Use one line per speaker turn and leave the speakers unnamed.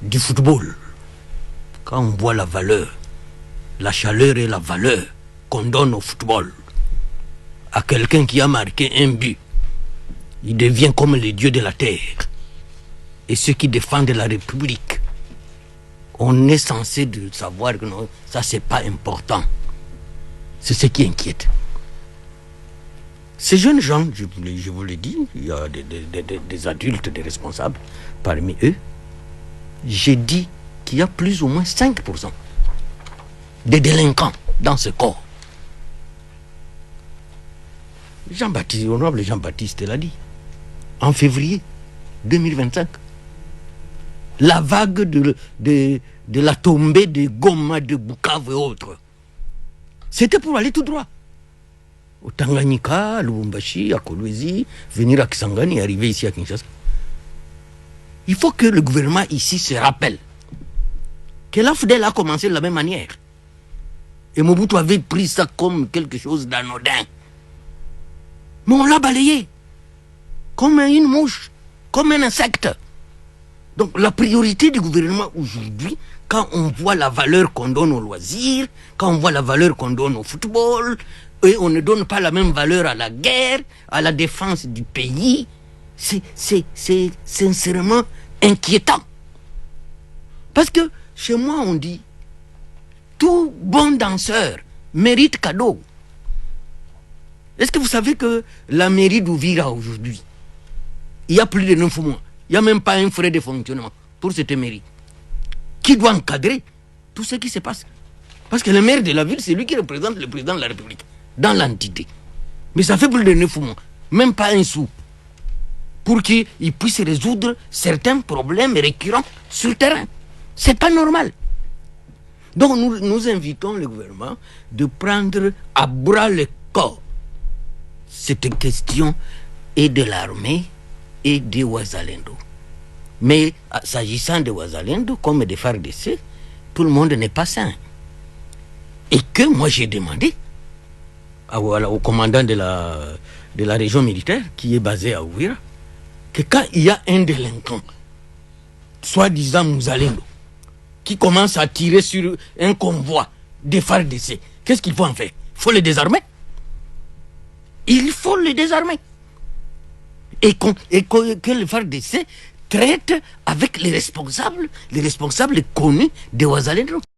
du football, quand on voit la valeur, la chaleur et la valeur qu'on donne au football, à quelqu'un qui a marqué un but, il devient comme les dieux de la terre. Et ceux qui défendent la République, on est censé de savoir que non, ça c'est pas important. C'est ce qui inquiète. Ces jeunes gens, je vous l'ai dit, il y a des adultes, des responsables parmi eux. J'ai dit qu'il y a plus ou moins 5% de délinquants dans ce corps. Honorable Jean-Baptiste l'a dit. En février 2025, la vague de la tombée de Goma, de Bukavu et autres, c'était pour aller tout droit. Au Tanganyika, à Lubumbashi, à Kolwezi, venir à Kisangani et arriver ici à Kinshasa. Il faut que le gouvernement ici se rappelle que l'AFDEL a commencé de la même manière. Et Mobutu avait pris ça comme quelque chose d'anodin. Mais on l'a balayé comme une mouche, comme un insecte. Donc la priorité du gouvernement aujourd'hui, quand on voit la valeur qu'on donne aux loisirs, quand on voit la valeur qu'on donne au football, et on ne donne pas la même valeur à la guerre, à la défense du pays, c'est sincèrement inquiétant. Parce que chez moi on dit, tout bon danseur mérite cadeau. Est-ce que vous savez que la mairie d'Ouvira aujourd'hui, il y a plus de 9 mois, il n'y a même pas un frais de fonctionnement pour cette mairie qui doit encadrer tout ce qui se passe. Parce que le maire de la ville, c'est lui qui représente le président de la République dans l'entité. Mais ça fait plus de 9 mois, même pas un sou, pour qu'il puisse résoudre certains problèmes récurrents sur le terrain. C'est pas normal. Donc nous invitons le gouvernement de prendre à bras le corps cette question et de l'armée et de Ouazalendo. Mais s'agissant de Ouazalendo, comme de FARDC, tout le monde n'est pas sain. Et que moi j'ai demandé au commandant de la région militaire, qui est basé à Ouvira, que quand il y a un délinquant, soi-disant Mouzalendo, qui commence à tirer sur un convoi de FARDC, qu'est-ce qu'il faut en faire? Il faut le désarmer. Il faut le désarmer. Et que le FARDC traite avec les responsables connus de Ouazalendo.